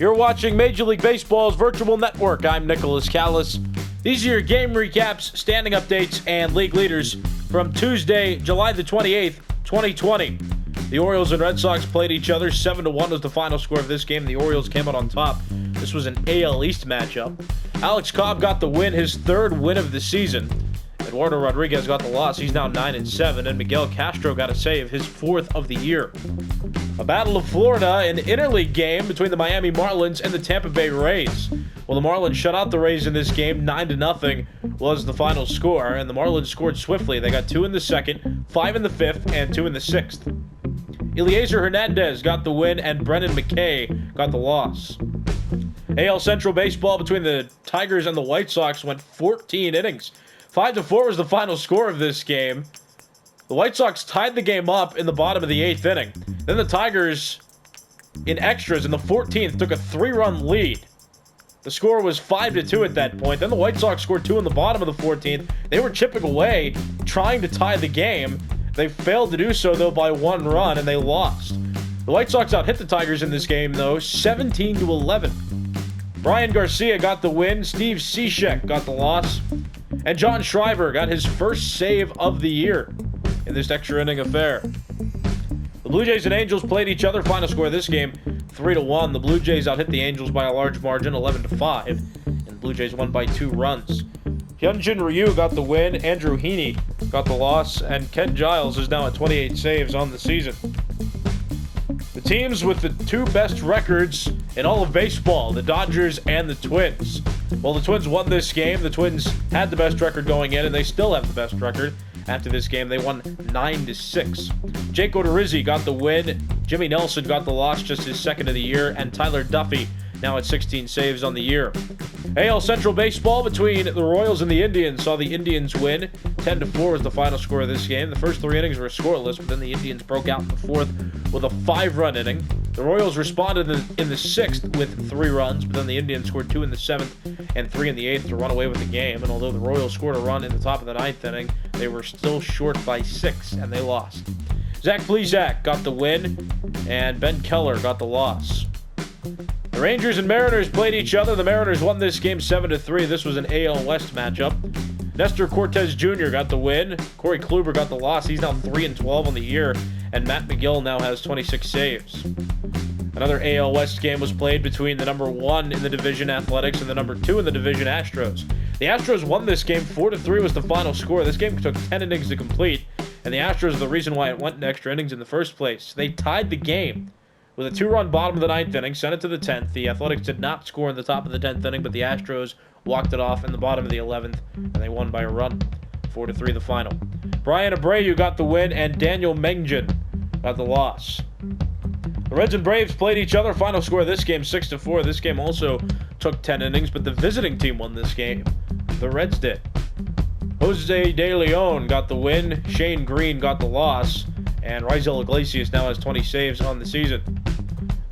You're watching Major League Baseball's virtual network. I'm Nicholas Callis. These are your game recaps, standing updates, and league leaders from Tuesday, July the 28th, 2020. The Orioles and Red Sox played each other. 7-1 was the final score of this game. The Orioles came out on top. This was an AL East matchup. Alex Cobb got the win, his third win of the season. Eduardo Rodriguez got the loss. He's now 9-7, and Miguel Castro got a save, his fourth of the year. A Battle of Florida, an interleague game between the Miami Marlins and the Tampa Bay Rays. Well, the Marlins shut out the Rays in this game. 9-0 was the final score, and the Marlins scored swiftly. They got 2 in the second, 5 in the fifth, and 2 in the sixth. Eliezer Hernandez got the win, and Brendan McKay got the loss. AL Central Baseball between the Tigers and the White Sox went 14 innings. 5-4 was the final score of this game. The White Sox tied the game up in the bottom of the 8th inning. Then the Tigers, in extras in the 14th, took a 3-run lead. The score was 5-2 at that point. Then the White Sox scored 2 in the bottom of the 14th. They were chipping away, trying to tie the game. They failed to do so, though, by 1 run, and they lost. The White Sox out-hit the Tigers in this game, though, 17-11. Brian Garcia got the win. Steve Cishek got the loss. And John Schreiber got his first save of the year in this extra inning affair. The Blue Jays and Angels played each other. Final score of this game, 3-1. The Blue Jays out-hit the Angels by a large margin, 11-5. And the Blue Jays won by 2 runs. Hyunjin Ryu got the win. Andrew Heaney got the loss. And Ken Giles is now at 28 saves on the season. The teams with the 2 best records in all of baseball, the Dodgers and the Twins. Well, the Twins won this game. The Twins had the best record going in, and they still have the best record. After this game, they won 9-6. Jake Odorizzi got the win. Jimmy Nelson got the loss, just his second of the year. And Tyler Duffy now at 16 saves on the year. AL Central Baseball between the Royals and the Indians saw the Indians win. 10-4 was the final score of this game. The first 3 innings were scoreless, but then the Indians broke out in the 4th with a 5-run inning. The Royals responded in the 6th with 3 runs, but then the Indians scored 2 in the 7th and 3 in the 8th to run away with the game. And although the Royals scored a run in the top of the 9th inning, they were still short by 6, and they lost. Zach Plesac got the win, and Ben Keller got the loss. The Rangers and Mariners played each other. The Mariners won this game 7-3. This was an AL West matchup. Nestor Cortez Jr. got the win. Corey Kluber got the loss. He's now 3-12 on the year, and Matt McGill now has 26 saves. Another AL West game was played between the number 1 in the division Athletics and the number 2 in the division Astros. The Astros won this game. 4-3 was the final score. This game took 10 innings to complete, and the Astros are the reason why it went in extra innings in the first place. They tied the game with a 2-run bottom of the 9th inning, sent it to the 10th. The Athletics did not score in the top of the 10th inning, but the Astros walked it off in the bottom of the 11th, and they won by a run. 4-3 the final. Brian Abreu got the win, and Daniel Mengjian got the loss. The Reds and Braves played each other. Final score of this game, 6-4. This game also took 10 innings, but the visiting team won this game. The Reds did. Jose De Leon got the win. Shane Green got the loss. And Raisel Iglesias now has 20 saves on the season.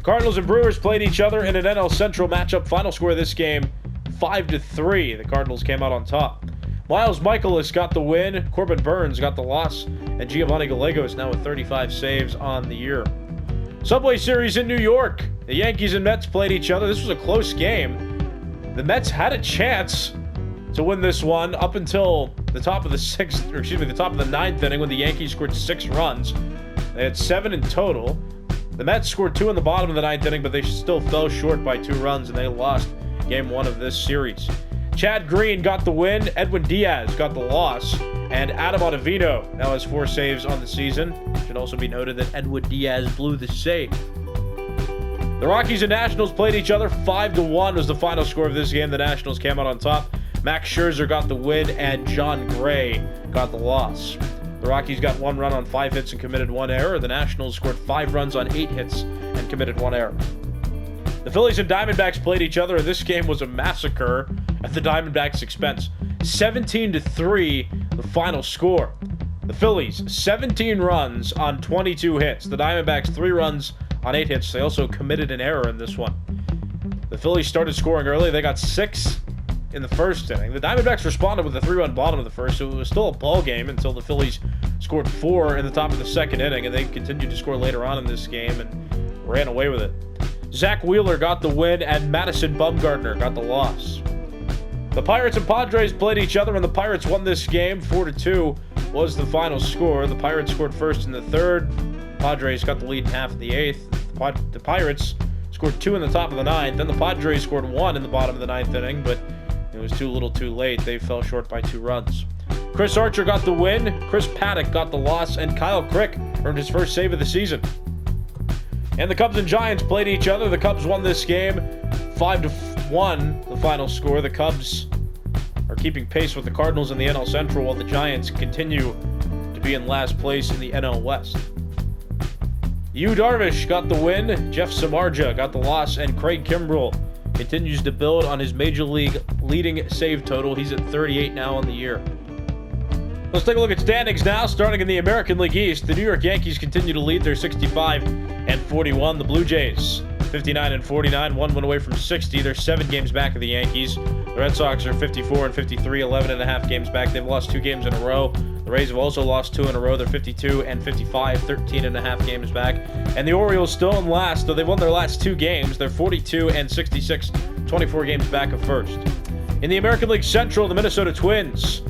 Cardinals and Brewers played each other in an NL Central matchup. Final score of this game, 5-3. The Cardinals came out on top. Miles Michaelis got the win. Corbin Burns got the loss. And Giovanni Gallegos now with 35 saves on the year. Subway Series in New York. The Yankees and Mets played each other. This was a close game. The Mets had a chance to win this one up until the top of the the top of the 9th inning when the Yankees scored 6 runs. They had 7 in total. The Mets scored 2 in the bottom of the 9th inning, but they still fell short by 2 runs, and they lost game 1 of this series. Chad Green got the win. Edwin Diaz got the loss. And Adam Ottavino now has 4 saves on the season. It should also be noted that Edwin Diaz blew the save. The Rockies and Nationals played each other. 5-1 was the final score of this game. The Nationals came out on top. Max Scherzer got the win, and John Gray got the loss. The Rockies got 1 run on 5 hits and committed 1 error. The Nationals scored 5 runs on 8 hits and committed 1 error. The Phillies and Diamondbacks played each other, and this game was a massacre at the Diamondbacks' expense. 17-3, the final score. The Phillies, 17 runs on 22 hits. The Diamondbacks, 3 runs on 8 hits. They also committed an error in this one. The Phillies started scoring early. They got 6 in the first inning. The Diamondbacks responded with a 3-run bottom of the first, so it was still a ball game until the Phillies scored 4 in the top of the second inning, and they continued to score later on in this game and ran away with it. Zach Wheeler got the win, and Madison Bumgarner got the loss. The Pirates and Padres played each other, and the Pirates won this game. 4-2 was the final score. The Pirates scored first in the third. Padres got the lead in half of the eighth. The Pirates scored 2 in the top of the ninth. Then the Padres scored 1 in the bottom of the ninth inning, but it was too little too late. They fell short by 2 runs. Chris Archer got the win, Chris Paddock got the loss, and Kyle Crick earned his first save of the season. And the Cubs and Giants played each other. The Cubs won this game 5-1, the final score. The Cubs are keeping pace with the Cardinals in the NL Central, while the Giants continue to be in last place in the NL West. Yu Darvish got the win, Jeff Samardzija got the loss, and Craig Kimbrell continues to build on his Major League leading save total. He's at 38 now on the year. Let's take a look at standings now, starting in the American League East. The New York Yankees continue to lead. They're 65-41. The Blue Jays, 59-49, 1 win away from 60. They're 7 games back of the Yankees. The Red Sox are 54-53, 11.5 games back. They've lost 2 games in a row. The Rays have also lost 2 in a row. They're 52-55, 13.5 games back. And the Orioles still in last, though they've won their last 2 games. They're 42-66, 24 games back of first. In the American League Central, the Minnesota Twins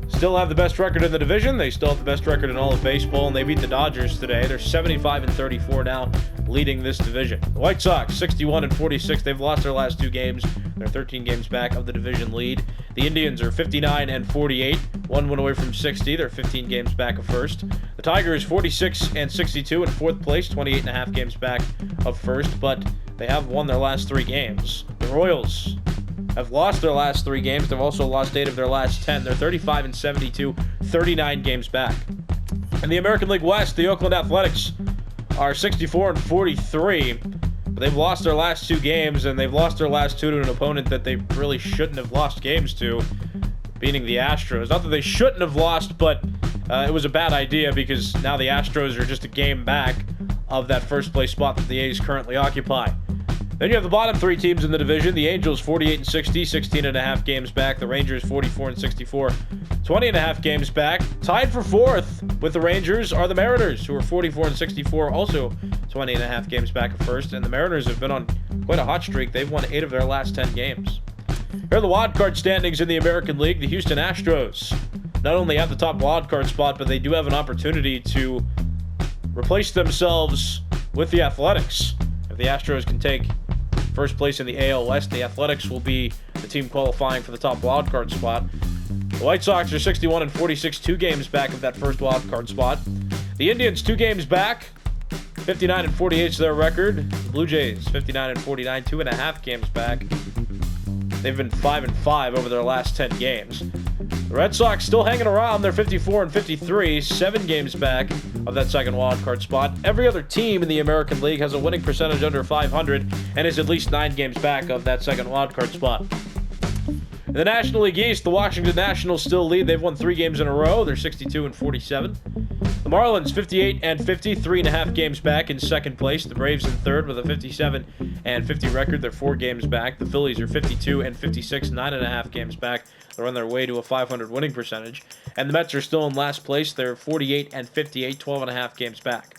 still have the best record in the division. They still have the best record in all of baseball, and they beat the Dodgers today. They're 75-34 now, leading this division. The White Sox, 61-46. They've lost their last 2 games. They're 13 games back of the division lead. The Indians are 59-48, 1 win away from 60. They're 15 games back of first. The Tigers, 46-62 in fourth place, 28.5 games back of first, but they have won their last 3 games. The Royals have lost their last 3 games. They've also lost 8 of their last 10. They're 35-72, 39 games back. In the American League West, the Oakland Athletics are 64-43. But they've lost their last 2 games, and they've lost their last 2 to an opponent that they really shouldn't have lost games to, beating the Astros. Not that they shouldn't have lost, but it was a bad idea because now the Astros are just a game back of that first place spot that the A's currently occupy. Then you have the bottom 3 teams in the division. The Angels, 48-60, 16.5 games back. The Rangers, 44-64, 20.5 games back. Tied for 4th with the Rangers are the Mariners, who are 44-64, also 20.5 games back at first. And the Mariners have been on quite a hot streak. They've won 8 of their last 10 games. Here are the wild card standings in the American League. The Houston Astros not only have the top wild card spot, but they do have an opportunity to replace themselves with the Athletics. If the Astros can take first place in the AL West, the Athletics will be the team qualifying for the top wildcard spot. The White Sox are 61-46, 2 games back of that first wildcard spot. The Indians, 2 games back, 59-48 is their record. The Blue Jays, 59-49, 2.5 games back. They've been 5-5 over their last 10 games. The Red Sox still hanging around. They're 54-53, 7 games back of that second wildcard spot. Every other team in the American League has a winning percentage under 500 and is at least 9 games back of that second wildcard spot. In the National League East, the Washington Nationals still lead. They've won 3 games in a row. They're 62-47. The Marlins, 58-50, 3.5 games back in second place. The Braves in third with a 57-50 record. They're 4 games back. The Phillies are 52-56, 9.5 games back. They're on their way to a 500 winning percentage. And the Mets are still in last place. They're 48-58, 12.5 games back.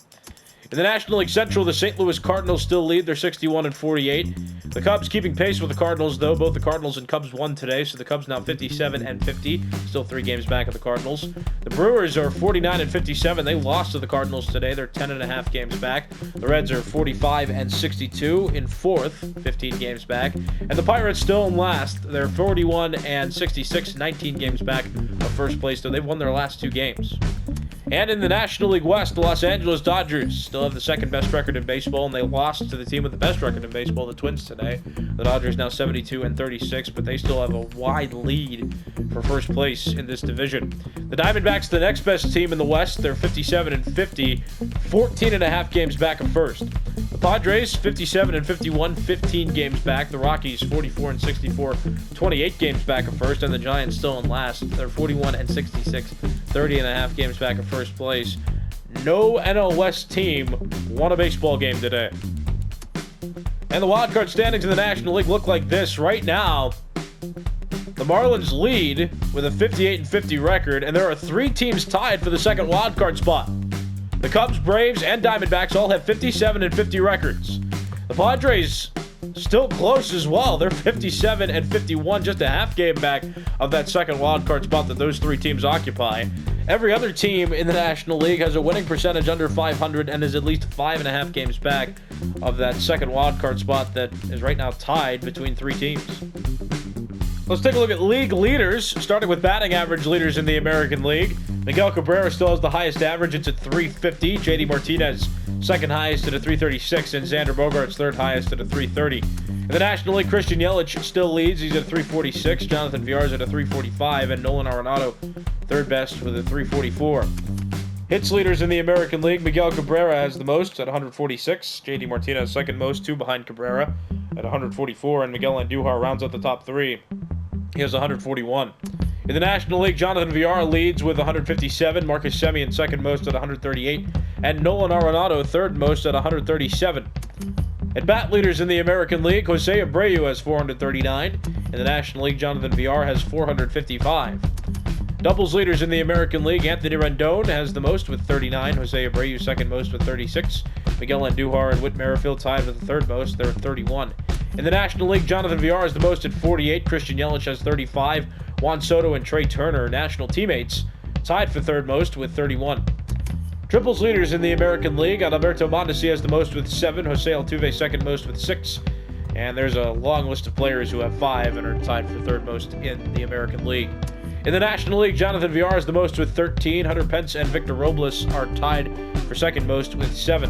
In the National League Central, the St. Louis Cardinals still lead. They're 61-48. The Cubs keeping pace with the Cardinals, though. Both the Cardinals and Cubs won today, so the Cubs now 57-50, still 3 games back of the Cardinals. The Brewers are 49-57. They lost to the Cardinals today. They're 10.5 games back. The Reds are 45-62 in fourth, 15 games back. And the Pirates still in last. They're 41-66, 19 games back of first place, though they've won their last 2 games. And in the National League West, the Los Angeles Dodgers still have the second best record in baseball, and they lost to the team with the best record in baseball, the Twins, today. The Dodgers now 72-36, but they still have a wide lead for first place in this division. The Diamondbacks, the next best team in the West, they're 57-50, 14.5 games back of first. The Padres, 57-51, 15 games back. The Rockies, 44-64, 28 games back of first, and the Giants still in last. They're 41-66, 30.5 games back of first place. No NL West team won a baseball game today. And the wildcard standings in the National League look like this right now. The Marlins lead with a 58-50 record, and there are 3 teams tied for the second wildcard spot. The Cubs, Braves, and Diamondbacks all have 57-50 records. The Padres still close as well. They're 57 and 51, just a half game back of that second wildcard spot that those three teams occupy. Every other team in the National League has a winning percentage under 500 and is at least 5.5 games back of that second wildcard spot that is right now tied between three teams. Let's take a look at league leaders, starting with batting average leaders in the American League. Miguel Cabrera still has the highest average. It's at 350. J.D. Martinez, second highest at a 336, and Xander Bogaerts, third highest at a 330. In the National League, Christian Yelich still leads. He's at 346. Jonathan Villar's at a 345, and Nolan Arenado, third best with a 344. Hits leaders in the American League, Miguel Cabrera has the most at 146. J.D. Martinez second most, two behind Cabrera at 144, and Miguel Andujar rounds out the top three. He has 141. In the National League, Jonathan Villar leads with 157. Marcus Semien second most at 138. And Nolan Arenado third most at 137. At bat leaders in the American League, Jose Abreu has 439. In the National League, Jonathan Villar has 455. Doubles leaders in the American League, Anthony Rendon has the most with 39. Jose Abreu second most with 36. Miguel Andujar and Whit Merrifield tied for the third most. They're at 31. In the National League, Jonathan Villar is the most at 48. Christian Yelich has 35. Juan Soto and Trey Turner, national teammates, tied for third most with 31. Triples leaders in the American League, Adalberto Mondesi has the most with 7. Jose Altuve second most with 6. And there's a long list of players who have 5 and are tied for third most in the American League. In the National League, Jonathan Villar is the most with 13. Hunter Pence and Victor Robles are tied for second most with 7.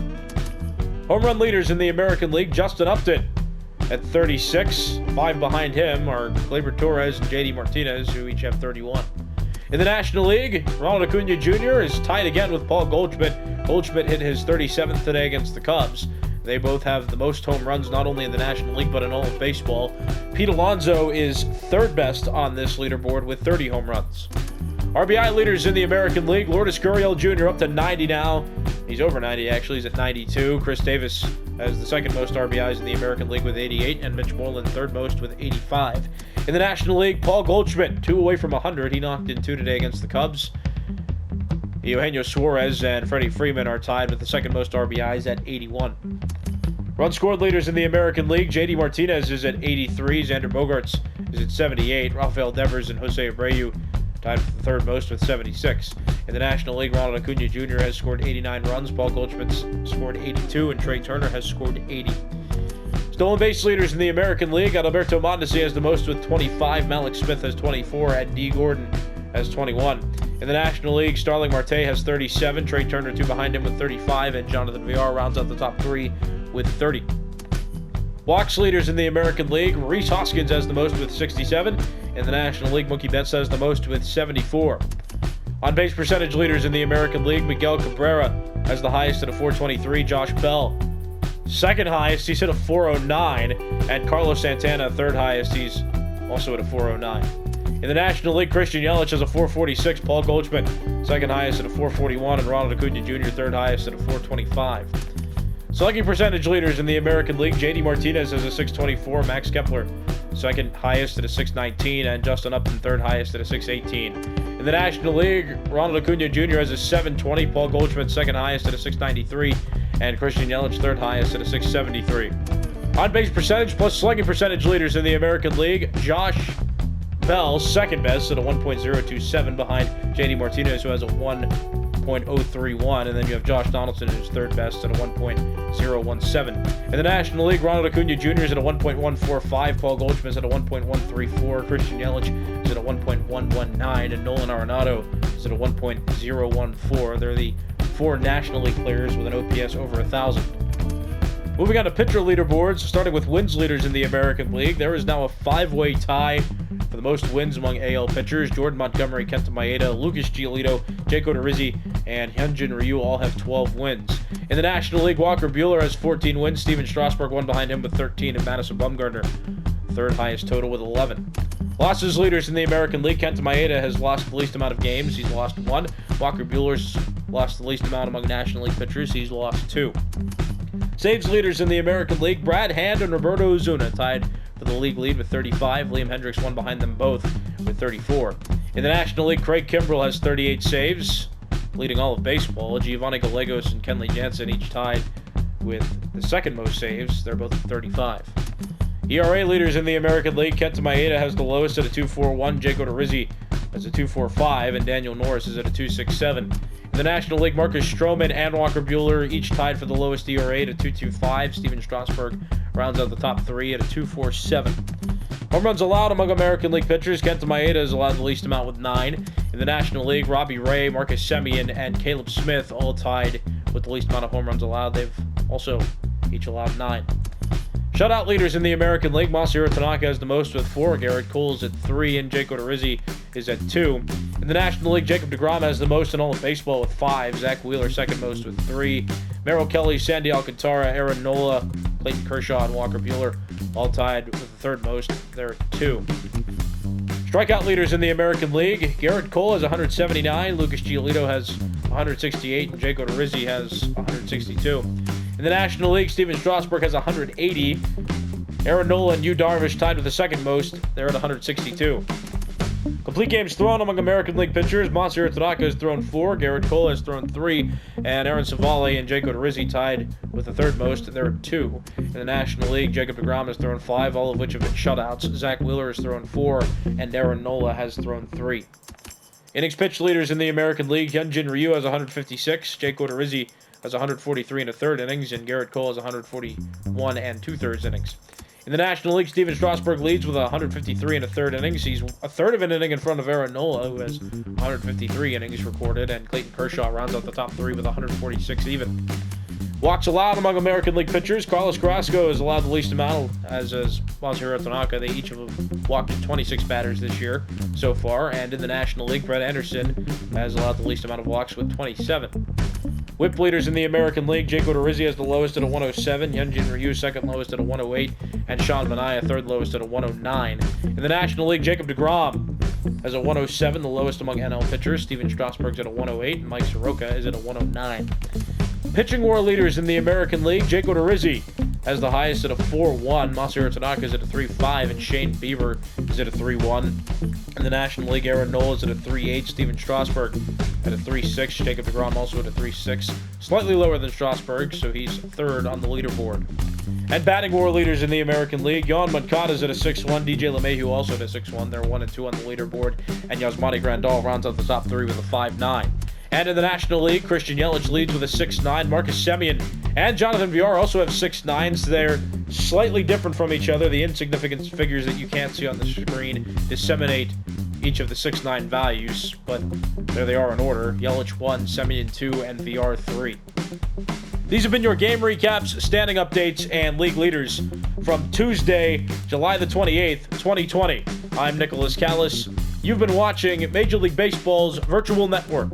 Home run leaders in the American League, Justin Upton at 36. 5 behind him are Gleyber Torres and J.D. Martinez, who each have 31. In the National League, Ronald Acuna Jr. is tied again with Paul Goldschmidt. Goldschmidt hit his 37th today against the Cubs. They both have the most home runs, not only in the National League, but in all of baseball. Pete Alonso is third best on this leaderboard with 30 home runs. RBI leaders in the American League, Lourdes Gurriel Jr. up to 90 now. He's over 90, actually. He's at 92. Chris Davis has the second most RBIs in the American League with 88, and Mitch Moreland third most with 85. In the National League, Paul Goldschmidt, 2 away from 100. He knocked in 2 today against the Cubs. Eugenio Suarez and Freddie Freeman are tied with the second most RBIs at 81. Run scored leaders in the American League, J.D. Martinez is at 83. Xander Bogaerts is at 78. Rafael Devers and Jose Abreu tied for the third most with 76. In the National League, Ronald Acuna Jr. has scored 89 runs. Paul Goldschmidt's scored 82, and Trey Turner has scored 80. Stolen base leaders in the American League, Adalberto Mondesi has the most with 25. Malik Smith has 24, and D. Gordon has 21. In the National League, Starling Marte has 37. Trey Turner, 2 behind him with 35, and Jonathan Villar rounds out the top 3 with 30. Walks leaders in the American League, Rhys Hoskins has the most with 67. In the National League, Mookie Betts has the most with 74. On-base percentage leaders in the American League, Miguel Cabrera has the highest at a 423. Josh Bell, second highest, he's at a 409. And Carlos Santana, third highest, he's also at a 409. In the National League, Christian Yelich has a 446. Paul Goldschmidt, second highest at a 441. And Ronald Acuna Jr., third highest at a 425. Slugging percentage leaders in the American League, J.D. Martinez has a 624. Max Kepler, second highest at a 619. And Justin Upton, third highest at a 618. In the National League, Ronald Acuna Jr. has a 720. Paul Goldschmidt, second highest at a 693. And Christian Yelich, third highest at a 673. On-base percentage plus slugging percentage leaders in the American League, Josh Bell, second best at a 1.027 behind J.D. Martinez, who has a 1.031. And then you have Josh Donaldson, who's third best at a 1.017. In the National League, Ronald Acuna Jr. is at a 1.145. Paul Goldschmidt is at a 1.134. Christian Yelich is at a 1.119. And Nolan Arenado is at a 1.014. They're the 4 National League players with an OPS over 1,000. Moving on to pitcher leaderboards, starting with wins leaders in the American League. There is now a 5-way tie for the most wins among AL pitchers. Jordan Montgomery, Kenta Maeda, Lucas Giolito, Jake Odorizzi, and Hyunjin Ryu all have 12 wins. In the National League, Walker Buehler has 14 wins. Steven Strasburg, one behind him with 13, and Madison Bumgarner, third highest total with 11. Losses leaders in the American League, Kenta Maeda has lost the least amount of games. He's lost 1. Walker Buehler's lost the least amount among National League pitchers. He's lost 2. Saves leaders in the American League, Brad Hand and Roberto Ozuna tied for the league lead with 35. Liam Hendricks one behind them both with 34. In the National League, Craig Kimbrell has 38 saves, leading all of baseball. Giovanni Gallegos and Kenley Jansen each tied with the second most saves. They're both at 35. ERA leaders in the American League. Kenta Maeda has the lowest at a 2.41. Jake Odorizzi has a 2.45, and Daniel Norris is at a 2.67. In the National League, Marcus Stroman and Walker Buehler each tied for the lowest ERA at a 2.25. Steven Strasburg rounds out the top three at a 2.47. Home runs allowed among American League pitchers. Kenta Maeda is allowed the least amount with 9. In the National League, Robbie Ray, Marcus Semien, and Caleb Smith all tied with the least amount of home runs allowed. They've also each allowed 9. Shutout leaders in the American League. Masahiro Tanaka has the most with 4. Garrett Cole is at 3, and Jake Odorizzi is at 2. In the National League, Jacob deGrom has the most in all of baseball with 5. Zach Wheeler second most with 3. Merrill Kelly, Sandy Alcantara, Aaron Nola, Clayton Kershaw, and Walker Buehler all tied with the third most. They're at 2. Strikeout leaders in the American League. Garrett Cole has 179. Lucas Giolito has 168. And Jake Odorizzi has 162. In the National League, Steven Strasburg has 180. Aaron Nola and Yu Darvish tied with the second most. They're at 162. Complete games thrown among American League pitchers. Masahiro Tanaka has thrown 4. Garrett Cole has thrown 3. And Aaron Savali and Jake Odorizzi tied with the third most. They're at 2. In the National League, Jacob deGrom has thrown 5, all of which have been shutouts. Zach Wheeler has thrown 4. And Aaron Nola has thrown 3. Innings pitched leaders in the American League. Hyunjin Ryu has 156. Jake Odorizzi has 143 and a third innings. And Garrett Cole has 141 and 2/3 innings. In the National League, Steven Strasburg leads with 153 and a third innings. He's a third of an inning in front of Aaron Nola, who has 153 innings recorded, and Clayton Kershaw rounds out the top 3 with 146 even. Walks allowed among American League pitchers. Carlos Carrasco is allowed the least amount, as is Masahiro Tanaka. They each have walked 26 batters this year so far. And in the National League, Brett Anderson has allowed the least amount of walks with 27. Whip leaders in the American League. Jake Odorizzi has the lowest at a 107. Hyunjin Ryu second lowest at a 108. And Sean Manaea third lowest at a 109. In the National League, Jacob deGrom has a 107, the lowest among NL pitchers. Steven Strasburg's at a 108. And Mike Soroka is at a 109. Pitching war leaders in the American League. Jake Odorizzi has the highest at a 4.1. Masahiro Tanaka is at a 3.5. And Shane Bieber is at a 3.1. In the National League, Aaron Nola is at a 3.8. Steven Strasburg at a 3.6. Jacob deGrom also at a 3.6. Slightly lower than Strasburg, so he's third on the leaderboard. And batting war leaders in the American League. Yohan Moncada is at a 6.1. DJ LeMahieu also at a 6.1. They're 1 and 2 on the leaderboard. And Yasmani Grandal rounds out the top 3 with a 5.9. And in the National League, Christian Yelich leads with a 6.9. Marcus Semien and Jonathan Villar also have 6.9s. They're slightly different from each other. The insignificant figures that you can't see on the screen disseminate each of the 6.9 values, but there they are in order. Yelich 1, Semien 2, and Villar 3. These have been your game recaps, standing updates, and league leaders from Tuesday, July the 28th, 2020. I'm Nicholas Callis. You've been watching Major League Baseball's virtual network.